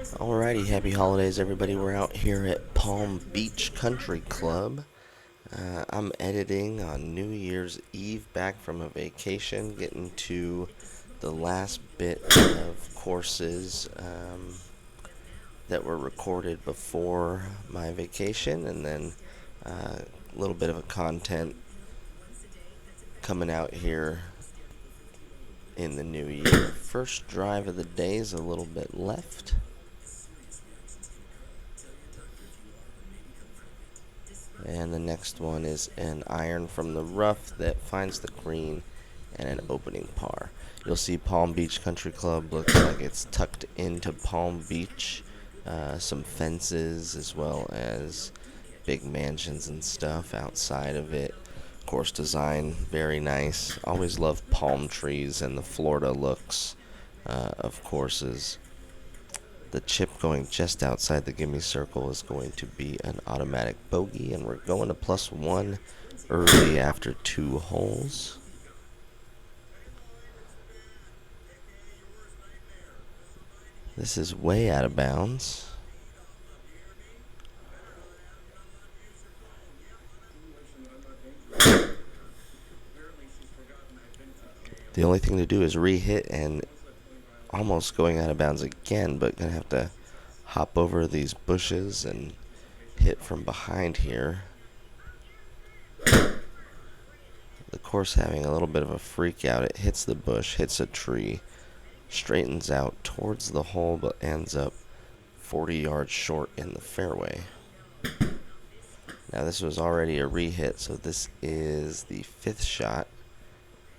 Alrighty, happy holidays everybody. We're out here at Palm Beach Country Club. I'm editing on New Year's Eve, back from a vacation, getting to the last bit of courses that were recorded before my vacation, and then a little bit of a content coming out here in the new year. First drive of the day is a little bit left. And the next one is an iron from the rough that finds the green and an opening par. You'll see Palm Beach Country Club looks like it's tucked into Palm Beach. Some fences as well as big mansions and stuff outside of it. Course design, very nice. Always love palm trees and the Florida looks of courses. The chip going just outside the gimme circle is going to be an automatic bogey, and we're going to +1 early after 2 holes. This is way out of bounds. The only thing to do is re-hit, and almost going out of bounds again, but gonna have to hop over these bushes and hit from behind here. The course having a little bit of a freak out. It hits the bush, hits a tree, straightens out towards the hole, but ends up 40 yards short in the fairway. Now this was already a re-hit, so this is the 5th shot,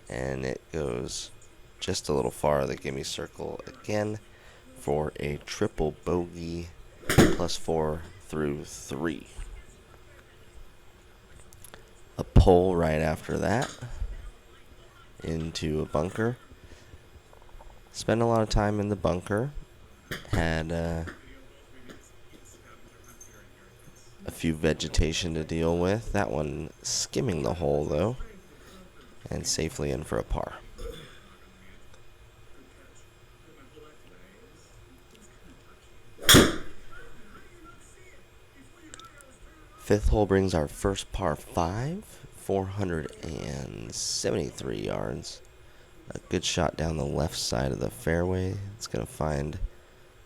and it goes just a little far of the gimme circle again for a triple bogey, +4 through 3. A pull right after that into a bunker. Spent a lot of time in the bunker. Had a few vegetation to deal with. That one skimming the hole though, and safely in for a par. Fifth hole brings our first par 5, 473 yards. A good shot down the left side of the fairway. It's going to find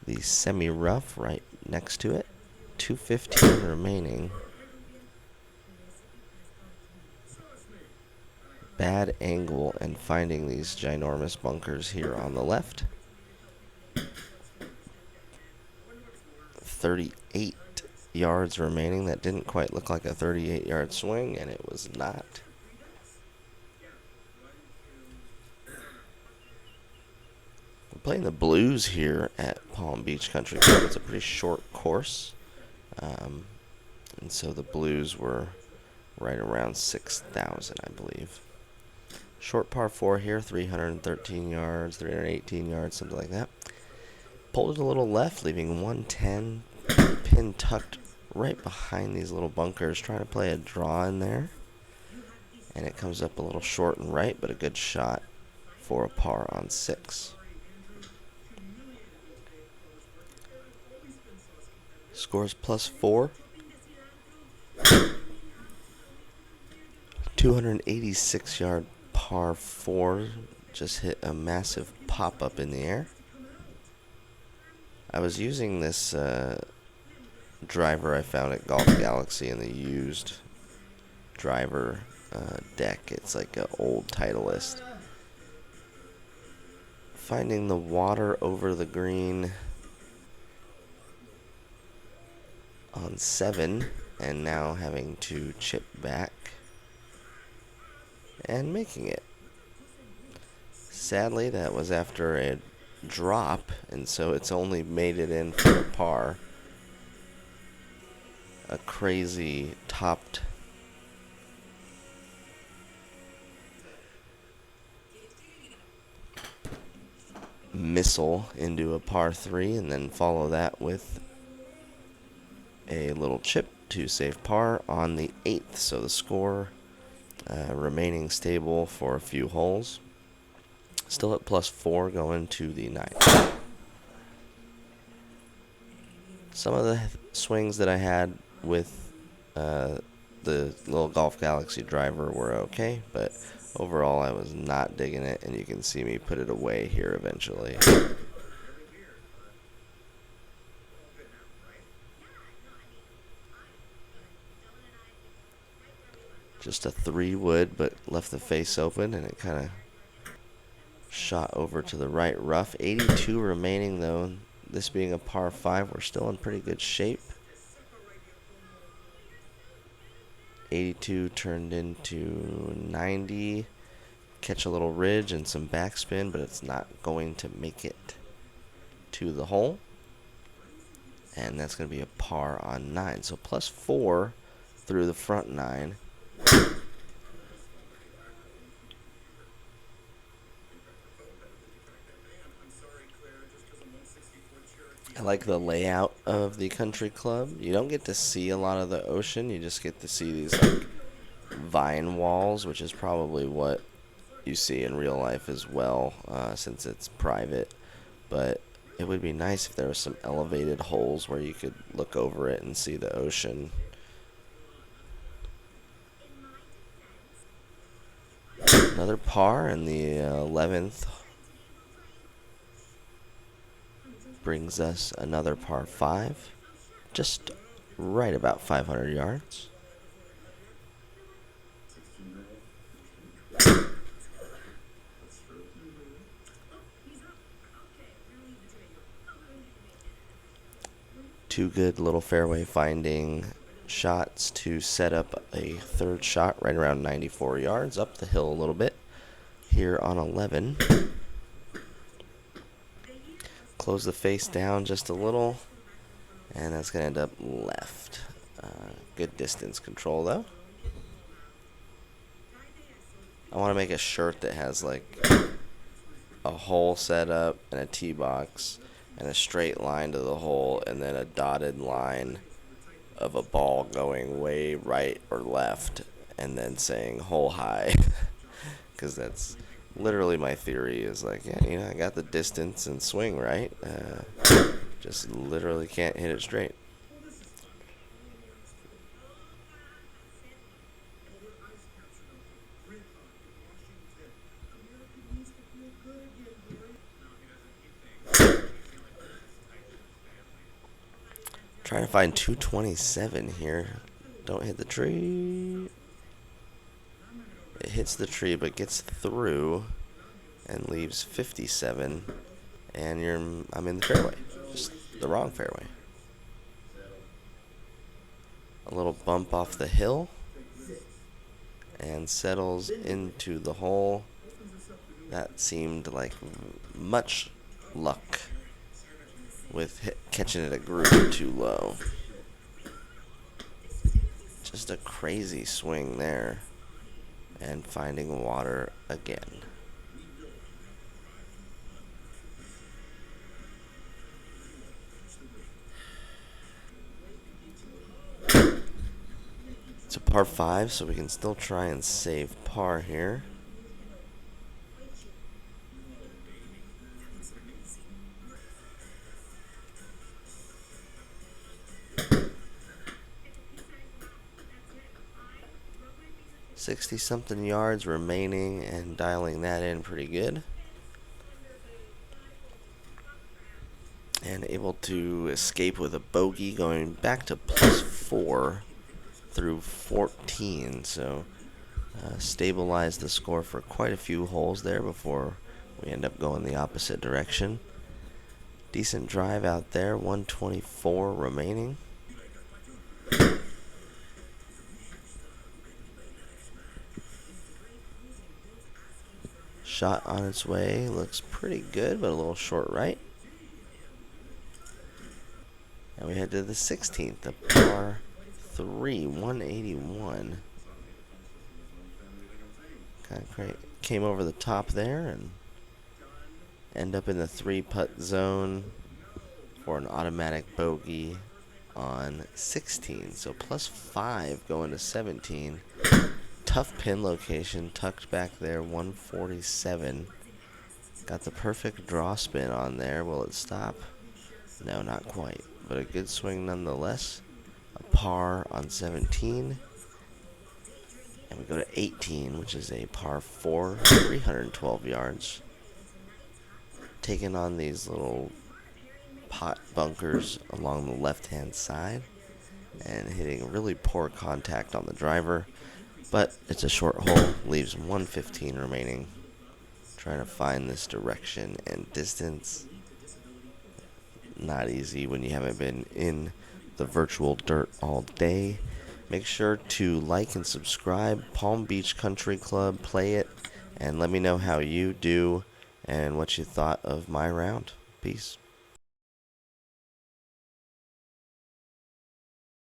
the semi-rough right next to it. 2:15 remaining. Bad angle and finding these ginormous bunkers here on the left. 38 yards remaining. That didn't quite look like a 38-yard swing, and it was not. We're playing the Blues here at Palm Beach Country Club. It's a pretty short course, and so the Blues were right around 6,000, I believe. Short par 4 here, 313 yards, 318 yards, something like that. Pulled it a little left, leaving 110, pin tucked right behind these little bunkers, trying to play a draw in there. And it comes up a little short and right, but a good shot for a par on 6. Scores +4. 286-yard par 4. Just hit a massive pop-up in the air. I was using this driver I found at Golf Galaxy in the used driver deck. It's like an old Titleist. Finding the water over the green on 7, and now having to chip back and making it. Sadly, that was after a drop, and so it's only made it in for a par. A crazy topped missile into a par 3, and then follow that with a little chip to save par on the 8th. So the score remaining stable for a few holes. Still at +4 going to the 9th. Some of the swings that I had with the little Golf Galaxy driver were okay, but overall I was not digging it, and you can see me put it away here eventually. Just a 3-wood, but left the face open, and it kind of shot over to the right rough. 82 remaining though. This being a par 5, we're still in pretty good shape. 82 turned into 90. Catch a little ridge and some backspin, but it's not going to make it to the hole. And that's going to be a par on 9. So +4 through the front 9. I like the layout of the country club. You don't get to see a lot of the ocean. You just get to see these like vine walls, which is probably what you see in real life as well, since it's private. But it would be nice if there was some elevated holes where you could look over it and see the ocean. Another par in the 11th. Brings us another par 5, just right about 500 yards. Two good little fairway finding shots to set up a third shot right around 94 yards up the hill a little bit here on 11. Close the face down just a little, and that's going to end up left. Good distance control though. I want to make a shirt that has like a hole set up and a tee box and a straight line to the hole, and then a dotted line of a ball going way right or left, and then saying hole high. Because that's literally my theory, is like, yeah, you know, I got the distance and swing right, just literally can't hit it straight. Trying to find 227 here. Don't hit the tree. It hits the tree but gets through and leaves 57, and I'm in the fairway, just the wrong fairway. A little bump off the hill and settles into the hole. That seemed like much luck with catching it a groove too low. Just a crazy swing there, and finding water again. It's a par 5, so we can still try and save par here. $60-something yards remaining, and dialing that in pretty good. And able to escape with a bogey, going back to +4 through 14. So stabilize the score for quite a few holes there before we end up going the opposite direction. Decent drive out there, 124 remaining. Shot on its way, looks pretty good, but a little short right. And we head to the 16th, the par 3, 181. Kind of great. Came over the top there and end up in the 3-putt zone for an automatic bogey on 16. So +5 going to 17. Tough pin location, tucked back there, 147. Got the perfect draw spin on there. Will it stop? No, not quite, but a good swing nonetheless. A par on 17. And we go to 18, which is a par 4, 312 yards. Taking on these little pot bunkers along the left-hand side and hitting really poor contact on the driver. But it's a short hole, leaves 115 remaining. Trying to find this direction and distance. Not easy when you haven't been in the virtual dirt all day. Make sure to like and subscribe. Palm Beach Country Club, play it, and let me know how you do and what you thought of my round. Peace.